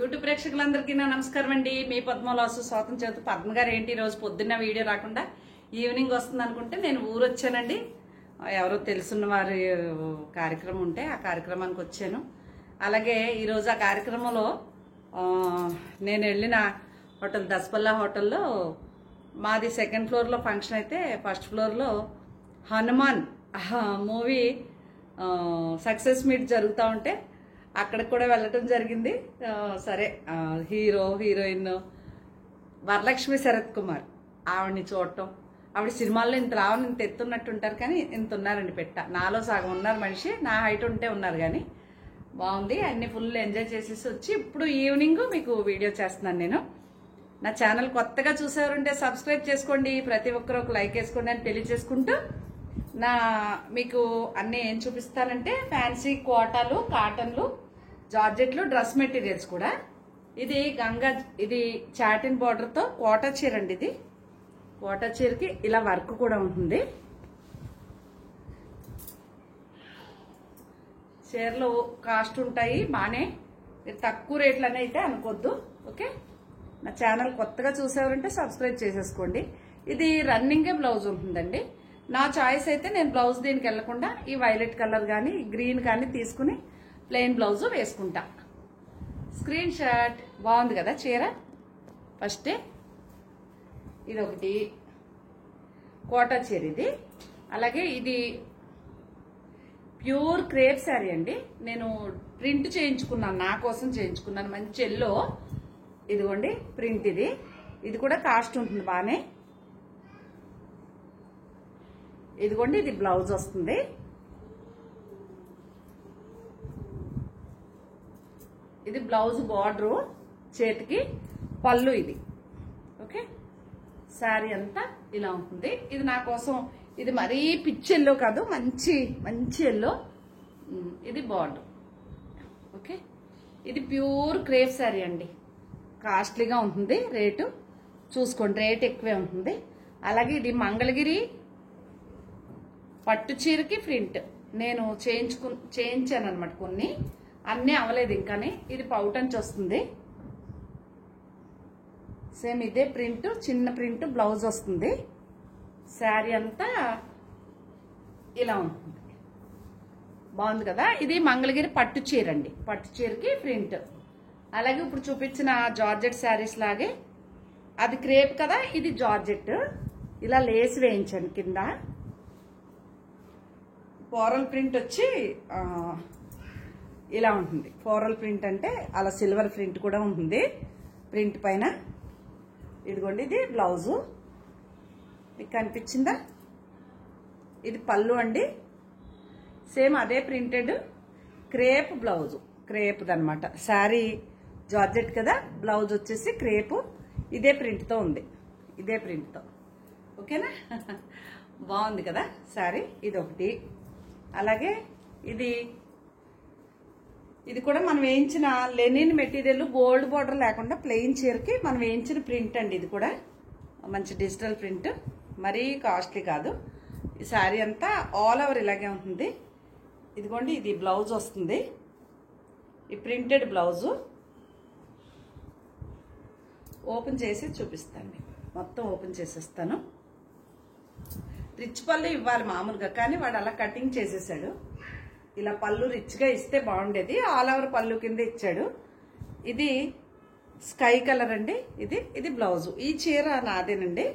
YouTube ప్రేక్షకులందరికీ నా నమస్కారం అండి. మీ పద్మలాసు స్వాతం చేత పద్మ గారు ఏంటి ఈరోజు పొద్దున్న వీడియో రాకుండా ఈవినింగ్ వస్తుంది అనుకుంటే నేను ఊరు వచ్చానండి. ఎవరో తెలుసున్న వారి కార్యక్రమం ఉంటే ఆ కార్యక్రమానికి వచ్చాను. అలాగే ఈరోజు ఆ కార్యక్రమంలో నేను వెళ్ళిన హోటల్ దస్పల్లా హోటల్లో మాది సెకండ్ ఫ్లోర్లో ఫంక్షన్ అయితే ఫస్ట్ ఫ్లోర్లో హనుమాన్ మూవీ సక్సెస్ మీట్ జరుగుతూ ఉంటే అక్కడికి కూడా వెళ్ళటం జరిగింది. సరే, హీరో హీరోయిన్ వరలక్ష్మి శరత్ కుమార్ ఆవిడని చూడటం, ఆవిడ సినిమాల్లో ఇంత రావని ఇంత ఎత్తున్నట్టుంటారు కానీ ఇంత ఉన్నారండి. నాలో సగం ఉన్నారు మనిషి, నా హైట్ ఉంటే ఉన్నారు కానీ బాగుంది. అన్ని ఫుల్ ఎంజాయ్ చేసేసి వచ్చి ఇప్పుడు ఈవినింగ్ మీకు వీడియో చేస్తున్నాను. నేను నా ఛానల్ కొత్తగా చూసేవారుంటే సబ్స్క్రైబ్ చేసుకోండి, ప్రతి ఒక్కరు ఒక లైక్ వేసుకోండి అని తెలియజేసుకుంటూ మీకు అన్నీ ఏం చూపిస్తానంటే ఫ్యాన్సీ కోటాలు, కాటన్లు, జార్జెట్లు, డ్రెస్ మెటీరియల్స్ కూడా. ఇది చాటిన్ బార్డర్తో కోటా చీర అండి. ఇది కోటా చీరకి ఇలా వర్క్ కూడా ఉంటుంది. చీరలు కాస్ట్ ఉంటాయి బానే, తక్కువ రేట్లనే అయితే అనుకోద్దు. ఓకే, నా ఛానల్ కొత్తగా చూసేవారంటే సబ్స్క్రైబ్ చేసేసుకోండి. ఇది రన్నింగే బ్లౌజ్ ఉంటుందండి. నా చాయిస్ అయితే నేను బ్లౌజ్ దీనికి వెళ్లకుండా ఈ వైలెట్ కలర్ కానీ గ్రీన్ కానీ తీసుకుని ప్లెయిన్ బ్లౌజ్ వేసుకుంటా. స్క్రీన్ షాట్ బాగుంది కదా చీర. ఫస్ట్ ఇది ఒకటి కోటా చీర ఇది. అలాగే ఇది ప్యూర్ క్రేప్ శారీ అండి. నేను ప్రింట్ చేయించుకున్నాను, నా కోసం చేయించుకున్నాను. మంచి ఎల్లో ఇదిగోండి ప్రింట్. ఇది కూడా కాస్ట్ ఉంటుంది బానే. ఇదిగోండి ఇది బ్లౌజ్ వస్తుంది. ఇది బ్లౌజ్ బార్డరు, చేతికి పళ్ళు ఇది. ఓకే, శారీ అంతా ఇలా ఉంటుంది. ఇది నా కోసం, ఇది మరీ పిచ్ ఎల్లో కాదు, మంచి మంచి ఎల్లో. ఇది బార్డర్. ఓకే, ఇది ప్యూర్ క్రేప్ శారీ అండి. కాస్ట్లీగా ఉంటుంది, రేటు చూసుకోండి, రేట్ ఎక్కువే ఉంటుంది. అలాగే ఇది మంగళగిరి పట్టు చీరకి ప్రింట్ నేను చేయించాను అనమాట. కొన్ని అన్నీ అవ్వలేదు ఇంకానే. ఇది పౌటంచి వస్తుంది. సేమ్ ఇదే ప్రింట్, చిన్న ప్రింట్ బ్లౌజ్ వస్తుంది. శారీ అంతా ఇలా ఉంటుంది. బాగుంది కదా. ఇది మంగళగిరి పట్టు చీర అండి, పట్టు చీరకి ప్రింట్. అలాగే ఇప్పుడు చూపించిన జార్జెట్ శారీస్ లాగే అది క్రేప్ కదా, ఇది జార్జెట్. ఇలా లేస్ వేయించాను కింద. ఫ్లోరల్ ప్రింట్ వచ్చి ఇలా ఉంటుంది. ఫ్లోరల్ ప్రింట్ అంటే అలా సిల్వర్ ప్రింట్ కూడా ఉంటుంది ప్రింట్ పైన. ఇదిగోండి ఇది బ్లౌజు, మీకు కనిపించిందా? ఇది పళ్ళు అండి. సేమ్ అదే ప్రింటెడ్ క్రేప్ బ్లౌజు, క్రేప్ది అనమాట. శారీ జార్జెట్ కదా, బ్లౌజ్ వచ్చేసి క్రేపు. ఇదే ప్రింట్తో ఉంది, ఇదే ప్రింట్తో. ఓకేనా, బాగుంది కదా శారీ. ఇది ఒకటి. అలాగే ఇది కూడా మనం వేయించిన లెనిన్ మెటీరియల్, గోల్డ్ బార్డర్ లేకుండా ప్లెయిన్ చీరకి మనం వేయించిన ప్రింట్ అండి. ఇది కూడా మంచి డిజిటల్ ప్రింట్, మరీ కాస్ట్లీ కాదు. ఈ శారీ అంతా ఆల్ ఓవర్ ఇలాగే ఉంటుంది. ఇదిగోండి ఇది బ్లౌజ్ వస్తుంది, ఈ ప్రింటెడ్ బ్లౌజు. ఓపెన్ చేసి చూపిస్తాను, మొత్తం ఓపెన్ చేసేస్తాను. రిచ్ పళ్ళు ఇవ్వాలి మామూలుగా, కానీ వాడు అలా కటింగ్ చేసేసాడు. ఇలా పళ్ళు రిచ్గా ఇస్తే బాగుండేది, ఆల్ ఓవర్ పళ్ళు కింద ఇచ్చాడు. ఇది స్కై కలర్ అండి. ఇది బ్లౌజు. ఈ చీర నాదేనండి,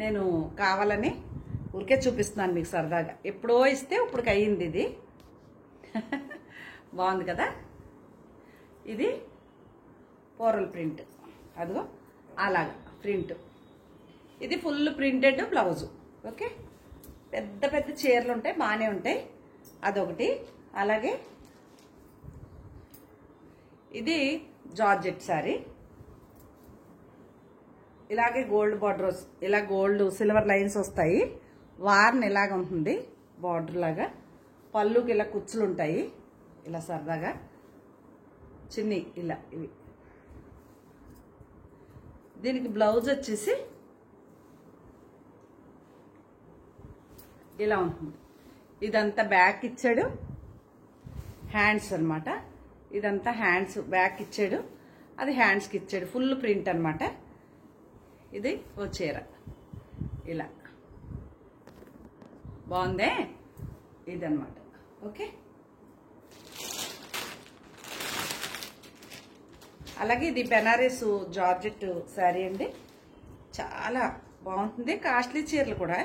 నేను కావాలని ఊరికే చూపిస్తున్నాను మీకు సరదాగా. ఎప్పుడో ఇస్తే ఇప్పటికి అయ్యింది ఇది. బాగుంది కదా. ఇది ఫ్లోరల్ ప్రింట్, అదిగో అలాగా ప్రింట్. ఇది ఫుల్ ప్రింటెడ్ బ్లౌజు. ఓకే, పెద్ద పెద్ద చీరలు ఉంటాయి, బాగానే ఉంటాయి. అదొకటి. అలాగే ఇది జార్జెట్ శారీ. ఇలాగే గోల్డ్ బార్డర్, ఇలా గోల్డ్ సిల్వర్ లైన్స్ వస్తాయి. వార్న్ ఇలాగ ఉంటుంది బార్డర్ లాగా. పళ్ళుకి ఇలా కుచ్చులు ఉంటాయి, ఇలా సరదాగా చిన్ని ఇలా. ఇవి దీనికి బ్లౌజ్ వచ్చేసి ఇలా ఉంటుంది. ఇదంతా బ్యాక్ ఇచ్చాడు, హ్యాండ్స్ అనమాట. ఇదంతా హ్యాండ్స్ బ్యాక్ ఇచ్చాడు. అది హ్యాండ్స్కి ఇచ్చాడు. ఫుల్ ప్రింట్ అనమాట. ఇది ఓ చీర ఇలా బాగుందే, ఇదన్నమాట. ఓకే, అలాగే ఇది బెనారస్ జార్జెట్ శారీ అండి. చాలా బాగుంటుంది. కాస్ట్లీ చీరలు కూడా,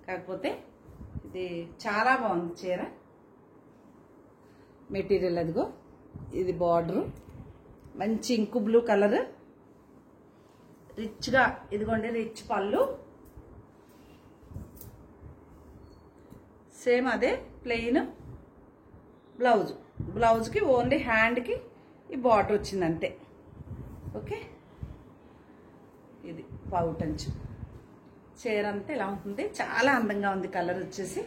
కాకపోతే ఇది చాలా బాగుంది చీర. మెటీరియల్ అదిగో, ఇది బార్డరు మంచి ఇంకు బ్లూ కలర్, రిచ్గా ఇదిగోండి రిచ్ పళ్ళు, సేమ్ అదే ప్లెయిన్ బ్లౌజ్. బ్లౌజ్కి ఓన్లీ హ్యాండ్కి ఈ బార్డర్ వచ్చింది అంతే. ఓకే, ఇది పౌటంచు చీర అంతా ఇలా ఉంటుంది. చాలా అందంగా ఉంది కలర్ వచ్చేసి,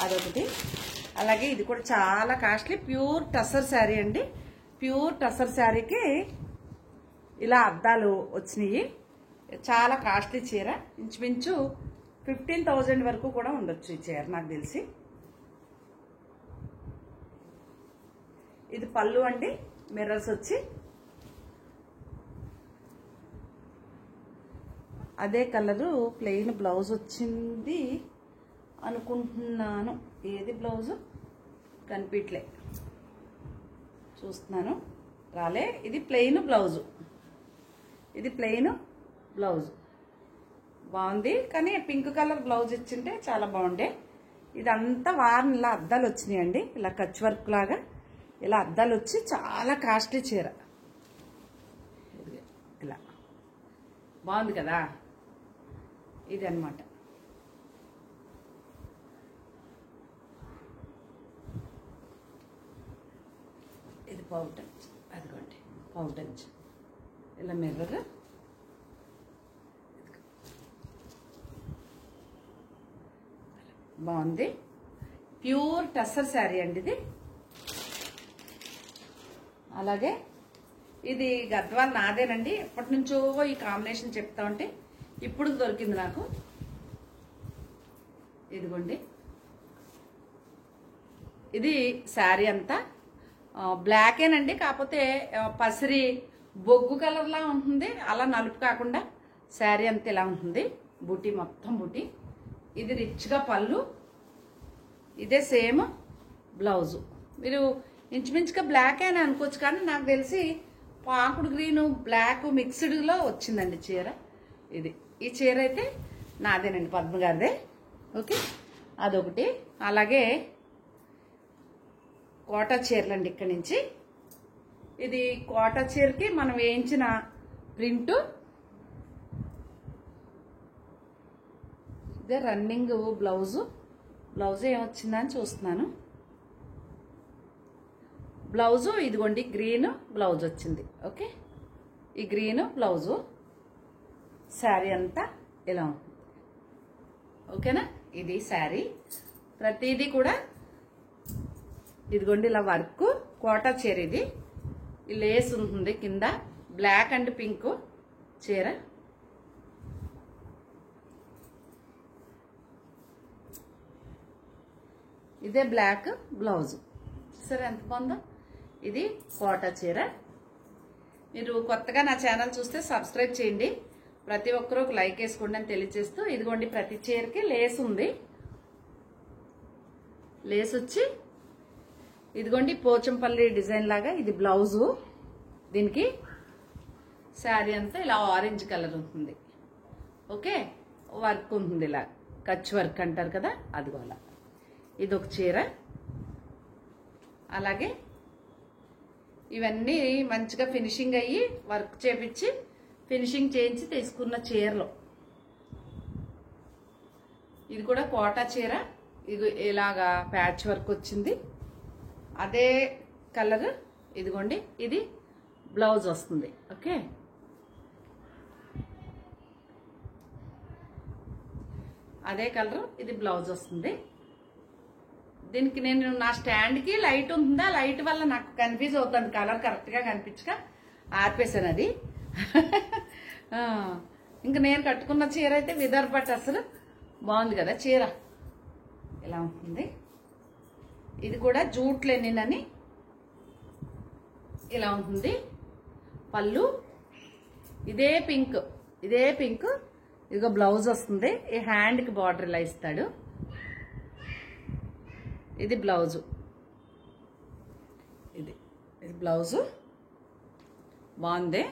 అదొకటి. అలాగే ఇది కూడా చాలా కాస్ట్లీ ప్యూర్ టసర్ శారీ అండి. ప్యూర్ టసర్ శారీకి ఇలా అద్దాలు వచ్చినాయి. చాలా కాస్ట్లీ చీర, ఇంచుమించు 15,000 వరకు కూడా ఉండొచ్చు ఈ చీర నాకు తెలిసి. ఇది పళ్ళు అండి, మిర్రర్స్ వచ్చి. అదే కలరు ప్లెయిన్ బ్లౌజ్ వచ్చింది అనుకుంటున్నాను. ఏది బ్లౌజు కనిపించలే, చూస్తున్నాను, రాలే. ఇది ప్లెయిన్ బ్లౌజు, ఇది ప్లెయిన్ బ్లౌజ్ బాగుంది. కానీ పింక్ కలర్ బ్లౌజ్ ఇచ్చింటే చాలా బాగుండే. ఇదంతా వారిని ఇలా అద్దాలు వచ్చినాయండి, ఇలా కచ్ వర్క్ లాగా ఇలా అద్దాలు వచ్చి చాలా కాస్ట్లీ చీర. ఇలా బాగుంది కదా, ఇది అన్నమాట. ఇది పౌటంచ్, అదిగోండి పౌటంచ్, ఇలా మిర్రర్. బాగుంది, ప్యూర్ టస్సర్ శారీ అండి ఇది. అలాగే ఇది గద్వాల్ నాదేనండి, ఎప్పటి నుంచో ఈ కాంబినేషన్ చెప్తా ఉంటే ఇప్పుడు దొరికింది నాకు. ఇదిగోండి, ఇది శారీ అంతా బ్లాకేనండి, కాకపోతే పసిరి బొగ్గు కలర్లా ఉంటుంది. అలా నలుపు కాకుండా శారీ అంతా ఇలా ఉంటుంది. బూటీ మొత్తం బూటీ. ఇది రిచ్గా పళ్ళు, ఇదే సేమ్ బ్లౌజు. మీరు ఇంచుమించుగా బ్లాక్ అని అనుకోవచ్చు, కానీ నాకు తెలిసి పాకుడు గ్రీను బ్లాక్ మిక్స్డ్లో వచ్చిందండి చీర ఇది. ఈ చీర అయితే నాదేనండి, పద్మ గారిదే. ఓకే, అదొకటి. అలాగే కోటా చీరలు అండి ఇక్కడి నుంచి. ఇది కోటా చీరకి మనం వేయించిన ప్రింటు. ఇదే రన్నింగ్ బ్లౌజు. బ్లౌజ్ ఏమొచ్చిందని చూస్తున్నాను. బ్లౌజు ఇదిగోండి గ్రీన్ బ్లౌజ్ వచ్చింది. ఓకే, ఈ గ్రీన్ బ్లౌజు. శారీ అంతా ఇలా ఉంటుంది. ఓకేనా, ఇది శారీ. ప్రతిదీ కూడా ఇదిగోండి ఇలా వర్క్. కోటా చీర ఇది. ఈ లేస్ ఉంటుంది కింద, బ్లాక్ అండ్ పింక్ చీర. ఇదే బ్లాక్ బ్లౌజ్. సరే ఎంత బాగుందో. ఇది కోటా చీర. మీరు కొత్తగా నా ఛానల్ చూస్తే సబ్స్క్రైబ్ చేయండి. ప్రతి ఒక్కరూ ఒక లైక్ వేసుకోండి అని తెలియజేస్తూ, ఇదిగోండి ప్రతి చీరకి లేస్ ఉంది. లేస్ వచ్చి ఇదిగోండి పోచంపల్లి డిజైన్ లాగా ఇది బ్లౌజు. దీనికి శారీ అంతా ఇలా ఆరెంజ్ కలర్ ఉంటుంది. ఓకే, వర్క్ ఉంటుంది ఇలా, కచ్ వర్క్ అంటారు కదా, అదిగో అలా. ఇది ఒక చీర. అలాగే ఇవన్నీ మంచిగా ఫినిషింగ్ అయ్యి వర్క్ చేపించి ఫినిషింగ్ చేయించి తీసుకున్న చీరలు. ఇది కూడా కోటా చీర. ఇది ఇలాగా ప్యాచ్ వర్క్ వచ్చింది. అదే కలర్ ఇదిగోండి, ఇది బ్లౌజ్ వస్తుంది. ఓకే, అదే కలర్ ఇది బ్లౌజ్ వస్తుంది. దీనికి నేను నా స్టాండ్కి లైట్ ఉంటుందా, లైట్ వల్ల నాకు కన్ఫ్యూజ్ అవుతుంది, కలర్ కరెక్ట్గా కనిపించక ఆర్పేసాను అది. ఇంకా నేను కట్టుకున్న చీర అయితే విదర్భ అసలు బాగుంది కదా చీర, ఇలా ఉంటుంది. ఇది కూడా జూట్ లెనిన్ అని ఇలా ఉంటుంది. పళ్ళు ఇదే పింక్ ఇదిగో బ్లౌజ్ వస్తుంది. ఈ హ్యాండ్కి బార్డర్ ఇలా ఇస్తాడు. ఇది బ్లౌజు, ఇది బ్లౌజు బాగుంది.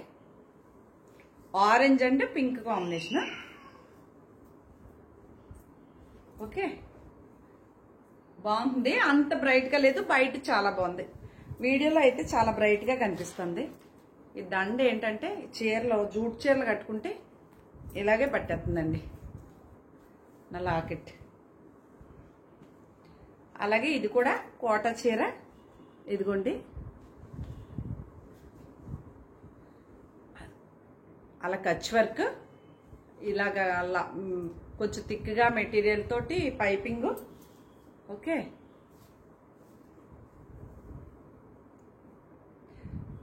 Orange and pink combination. Okay, బాగుంది. అంత బ్రైట్గా లేదు, బయట చాలా బాగుంది. వీడియోలో అయితే చాలా బ్రైట్గా కనిపిస్తుంది. ఈ దండ ఏంటంటే చీరలో జూట్ చీరలు కట్టుకుంటే ఇలాగే పట్టేస్తుందండి నా లాకెట్. అలాగే ఇది కూడా కోట చీర. ఇదిగోండి, అలా కచ్ వర్క్, ఇలాగా అలా కొంచెం థిక్గా మెటీరియల్ తోటి పైపింగ్. ఓకే,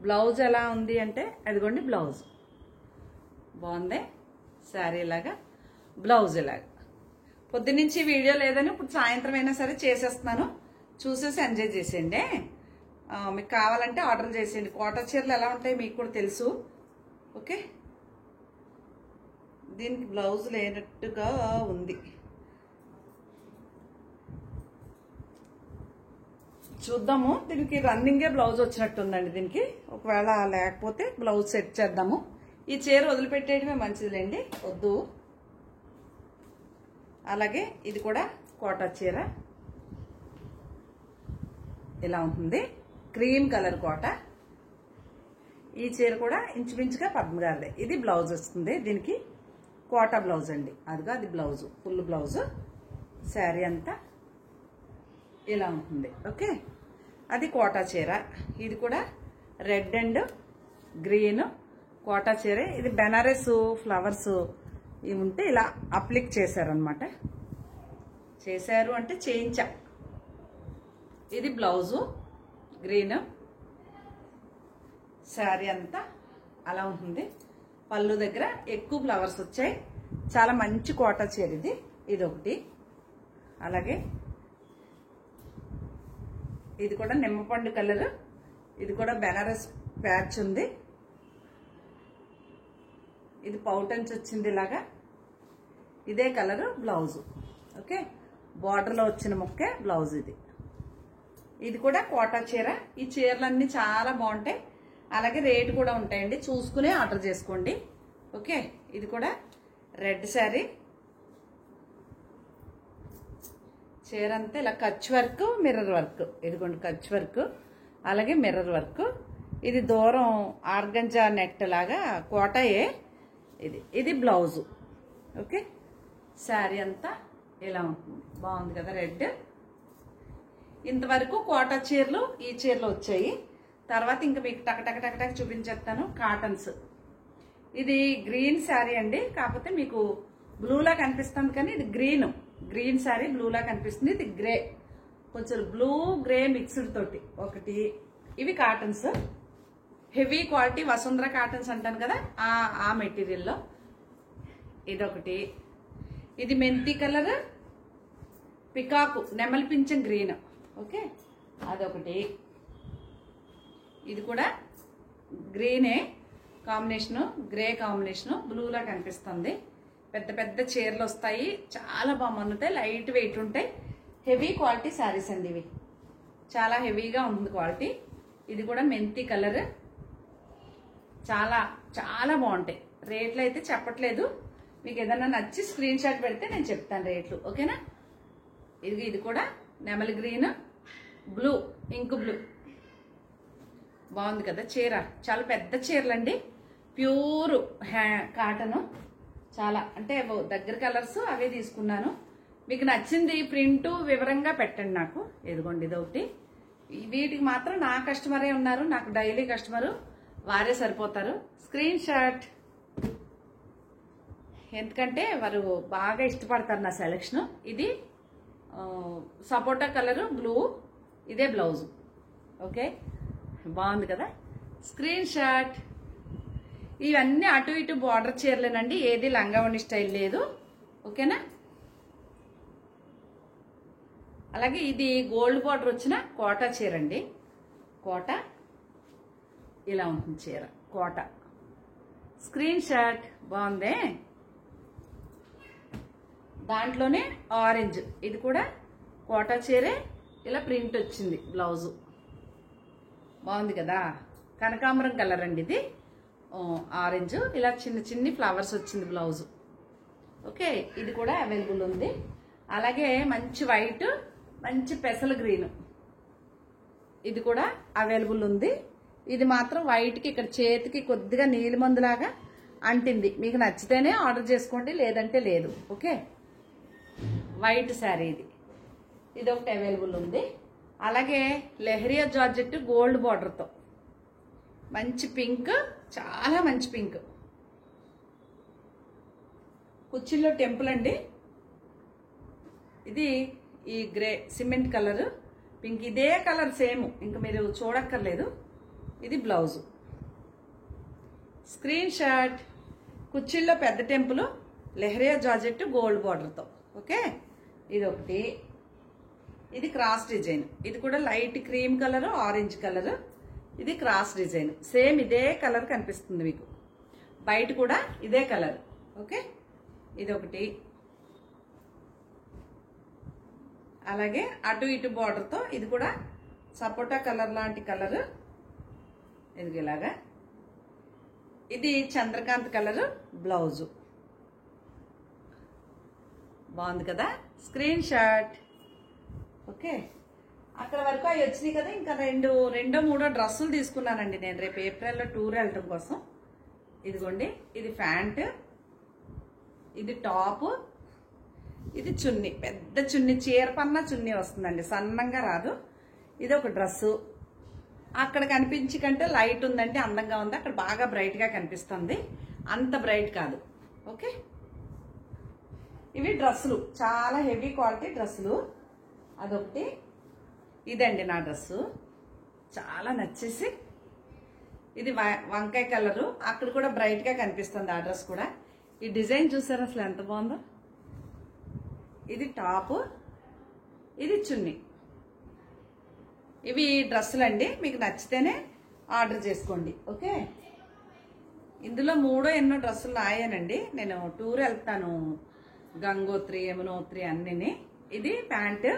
బ్లౌజ్ ఎలా ఉంది అంటే అదిగోండి బ్లౌజ్ బాగుంది. శారీ ఇలాగా, బ్లౌజ్ ఇలాగా. పొద్దునుంచి వీడియో లేదని ఇప్పుడు సాయంత్రం అయినా సరే చేసేస్తున్నాను, చూసేసి ఎంజాయ్ చేసేయండి. మీకు కావాలంటే ఆర్డర్ చేసేయండి. కోట చీరలు ఎలా ఉంటాయి మీకు కూడా తెలుసు. ఓకే, దీనికి బ్లౌజ్ లేనట్టుగా ఉంది. చూద్దాము. దీనికి రన్నింగే బ్లౌజ్ వచ్చినట్టుందండి. దీనికి ఒకవేళ లేకపోతే బ్లౌజ్ సెట్ చేద్దాము. ఈ చీర వదిలిపెట్టేయడమే మంచిదిలేండి, వద్దు. అలాగే ఇది కూడా కోట చీర ఇలా ఉంటుంది, క్రీమ్ కలర్ కోట. ఈ చీర కూడా ఇంచుమించుగా పద్మగారిదే. ఇది బ్లౌజ్ వస్తుంది దీనికి, కోట బ్లౌజ్ అండి. అదిగా అది బ్లౌజ్, ఫుల్ బ్లౌజ్. శారీ అంతా ఇలా ఉంటుంది. ఓకే, అది కోటా చీర. ఇది కూడా రెడ్ అండ్ గ్రీన్ కోటా చీర. ఇది బెనారస్ ఫ్లవర్స్ ఇవి ఉంటే ఇలా అప్లిక్ చేశారనమాట. చేశారు అంటే చేయించా. ఇది బ్లౌజు గ్రీన్. శారీ అంతా అలా ఉంటుంది. పళ్ళు దగ్గర ఎక్కువ ఫ్లవర్స్ వచ్చాయి. చాలా మంచి కోటా చీర ఇది. ఇదొకటి. అలాగే ఇది కూడా నిమ్మపండు కలర్. ఇది కూడా బెనారస్ ప్యాచ్ ఉంది. ఇది పౌటంచ్ వచ్చింది ఇలాగా. ఇదే కలర్ బ్లౌజ్. ఓకే, బార్డర్లో వచ్చిన ముక్కే బ్లౌజ్ ఇది. ఇది కూడా కోటా చీర. ఈ చీరలన్నీ చాలా బాగుంటాయి. అలాగే రేటు కూడా ఉంటాయండి, చూసుకునే ఆర్డర్ చేసుకోండి. ఓకే, ఇది కూడా రెడ్ శారీ. చీర అంతా ఇలా కచ్ వర్క్, మిర్రర్ వర్క్. ఇదిగోండి కచ్ వర్క్, అలాగే మిర్రర్ వర్క్. ఇది దూరం ఆర్గంజా నెట్ లాగా కోటాయే. ఇది బ్లౌజు. ఓకే, శారీ అంతా ఇలా ఉంటుంది. బాగుంది కదా రెడ్. ఇంతవరకు కోటా చీరలు ఈ చీరలు వచ్చాయి. తర్వాత ఇంకా మీకు టక్ చూపించేస్తాను కాటన్స్. ఇది గ్రీన్ శారీ అండి, కాకపోతే మీకు బ్లూలా కనిపిస్తుంది కానీ ఇది గ్రీన్ శారీ బ్లూలా కనిపిస్తుంది. ఇది గ్రే, కొంచెం బ్లూ గ్రే మిక్స్డ్ తోటి ఒకటి. ఇవి cottons, heavy quality Vasundhara cottons అంటాను కదా ఆ మెటీరియల్లో ఇదొకటి. ఇది మెంతి కలర్ పికాకు నెమలి పింఛం గ్రీన్. ఓకే, అదొకటి. ఇది కూడా గ్రీనే కాంబినేషను, గ్రే కాంబినేషను, బ్లూలా కనిపిస్తుంది. పెద్ద పెద్ద చీరలు వస్తాయి, చాలా బాగుంటాయి, లైట్ వెయిట్ ఉంటాయి, హెవీ క్వాలిటీ శారీస్ అండి ఇవి. చాలా హెవీగా ఉంది క్వాలిటీ. ఇది కూడా మెంతి కలర్. చాలా చాలా బాగుంటాయి. రేట్లు అయితే చెప్పట్లేదు, మీకు ఏదైనా నచ్చి స్క్రీన్ షాట్ పెడితే నేను చెప్తాను రేట్లు. ఓకేనా. ఇది కూడా నెమలి గ్రీన్, బ్లూ, ఇంక్ బ్లూ. బాగుంది కదా చీర. చాలా పెద్ద చీరలండి, ప్యూర్ కాటన్. చాలా అంటే దగ్గర కలర్స్ అవే తీసుకున్నాను. మీకు నచ్చింది ప్రింట్ వివరంగా పెట్టండి నాకు. ఇదిగోండి ఇదొకటి. వీటికి మాత్రం నా కస్టమరే ఉన్నారు, నాకు డైలీ కస్టమరు, వారే సరిపోతారు. స్క్రీన్ షాట్, ఎందుకంటే వారు బాగా ఇష్టపడతారు నా సెలెక్షన్. ఇది సపోటా కలరు బ్లూ, ఇదే బ్లౌజ్. ఓకే, బాగుంది కదా. Screen shot. ఇవన్నీ అటు ఇటు బార్డర్ చీరలేనండి, ఏది లంగావణి స్టైల్ లేదు. ఓకేనా. అలాగే ఇది గోల్డ్ బార్డర్ వచ్చిన కోటా చీర అండి. కోట ఇలా ఉంటుంది చీర. కోట స్క్రీన్ షాట్ బాగుందే. దాంట్లోనే ఆరెంజ్, ఇది కూడా కోటా చీరే, ఇలా ప్రింట్ వచ్చింది. బ్లౌజు బాగుంది కదా, కనకాంబరం కలర్ అండి ఇది. ఆరెంజ్ ఇలా చిన్న చిన్ని ఫ్లవర్స్ వచ్చింది బ్లౌజు. ఓకే, ఇది కూడా అవైలబుల్ ఉంది. అలాగే మంచి వైట్, మంచి పెసల గ్రీన్, ఇది కూడా అవైలబుల్ ఉంది. ఇది మాత్రం వైట్కి ఇక్కడ చేతికి కొద్దిగా నీలిమందులాగా అంటింది. మీకు నచ్చితేనే ఆర్డర్ చేసుకోండి, లేదంటే లేదు. ఓకే, వైట్ శారీ ఇది ఒకటి అవైలబుల్ ఉంది. అలాగే లెహరియా జార్జెట్ గోల్డ్ బార్డర్తో మంచి పింక్, చాలా మంచి పింక్. కుచ్చిల్లో టెంపుల్ అండి. ఇది ఈ గ్రే సిమెంట్ కలర్ పింక్, ఇదే కలర్ సేమ్, ఇంకా మీరు చూడక్కర్లేదు. ఇది బ్లౌజు. Screenshot. కుచ్చిల్లో పెద్ద టెంపుల్, లెహరియా జార్జెట్ గోల్డ్ బార్డర్తో. ఓకే, ఇది ఒకటి. ఇది క్రాస్ డిజైన్, ఇది కూడా light cream colour, orange colour. ఇది క్రాస్ డిజైన్, సేమ్ ఇదే కలర్ కనిపిస్తుంది మీకు. బయట కూడా ఇదే కలర్. ఓకే, ఇది ఒకటి. అలాగే అటు ఇటు బార్డర్తో ఇది కూడా సపోటా కలర్ లాంటి కలర్. ఇది ఇలాగా. ఇది చంద్రకాంత్ కలర్ బ్లౌజు. బాగుంది కదా, స్క్రీన్ షాట్. ఓకే, అక్కడ వరకు అవి వచ్చినాయి కదా. ఇంకా రెండో మూడో డ్రెస్సులు తీసుకున్నానండి నేను రేపు ఏప్రిల్లో టూర్ వెళ్ళటం కోసం. ఇదిగోండి, ఇది ప్యాంట్, ఇది టాప్, ఇది చున్నీ. పెద్ద చున్నీ, చీర పన్నా చున్నీ వస్తుందండి, సన్నంగా రాదు. ఇది ఒక డ్రెస్సు. అక్కడ కనిపించి కంటే లైట్ ఉందంటే అందంగా ఉంది, అక్కడ బాగా బ్రైట్గా కనిపిస్తుంది, అంత బ్రైట్ కాదు. ఓకే, ఇవి డ్రెస్సులు, చాలా హెవీ క్వాలిటీ డ్రెస్సులు. అదొకటి. ఇదండి నా డ్రెస్సు, చాలా నచ్చేసి. ఇది వంకాయ కలరు, అక్కడ కూడా బ్రైట్గా కనిపిస్తుంది ఆ డ్రెస్ కూడా. ఈ డిజైన్ చూసారు అసలు ఎంత బాగుందో. ఇది టాప్, ఇది చున్నీ. ఇవి డ్రెస్సులు అండి, మీకు నచ్చితేనే ఆర్డర్ చేసుకోండి. ఓకే, ఇందులో ఎన్నో డ్రెస్సులు నాయేనండి. నేను టూర్ వెళ్తాను, గంగోత్రి, యమునోత్రి అన్నిని. ఇది ప్యాంట్,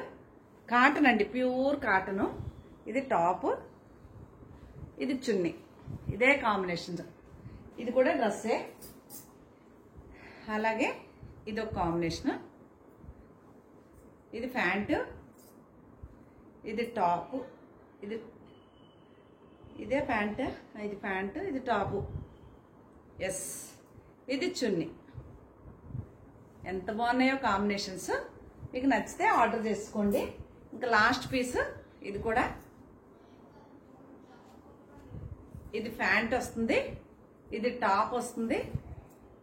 కాటన్ అండి, ప్యూర్ కాటను. ఇది టాప్, ఇది చున్నీ, ఇదే కాంబినేషన్. ఇది కూడా డ్రెస్సే. అలాగే ఇది ఒక కాంబినేషన్. ఇది ప్యాంట్, ఇది టాప్, ఇదే ప్యాంట్, ఇది ప్యాంట్, ఇది టాపు. ఎస్, ఇది చున్నీ. ఎంత బాగున్నాయో కాంబినేషన్స్. మీకు నచ్చితే ఆర్డర్ చేసుకోండి. ఇంకా లాస్ట్ పీస్ ఇది కూడా. ఇది ప్యాంట్ వస్తుంది, ఇది టాప్ వస్తుంది,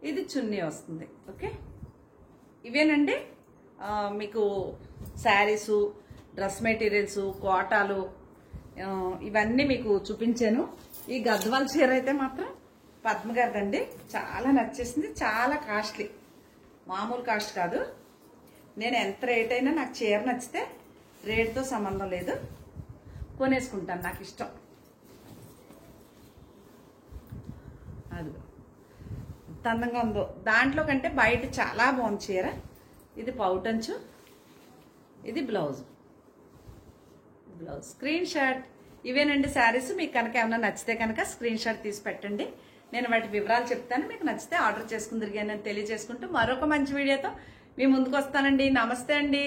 ఇది చున్నీ వస్తుంది. ఓకే, ఇవేనండి మీకు శారీసు, డ్రెస్ మెటీరియల్స్, కోటాలు, ఇవన్నీ మీకు చూపించాను. ఈ గద్వాల చీర అయితే మాత్రం పద్మ గారిదండి, చాలా నచ్చేసింది. చాలా కాస్ట్లీ, మామూలు కాస్ట్ కాదు. నేను ఎంత రేట్ అయినా నాకు చీర నచ్చితే రేట్తో సంబంధం లేదు, కొనేసుకుంటాను, నాకు ఇష్టం. అది ఎంత అందంగా ఉందో, దాంట్లో కంటే బయట చాలా బాగుంది చీర. ఇది పౌటంచు, ఇది బ్లౌజ్. Screen shot. ఇవేనండి శారీస్. మీకు కనుక ఏమైనా నచ్చితే కనుక స్క్రీన్ షాట్ తీసి పెట్టండి, నేను వాటి వివరాలు చెప్తాను. మీకు నచ్చితే ఆర్డర్ చేసుకుందరిగానని తెలియజేసుకుంటూ మరొక మంచి వీడియోతో మీ ముందుకు వస్తానండి. నమస్తే అండి.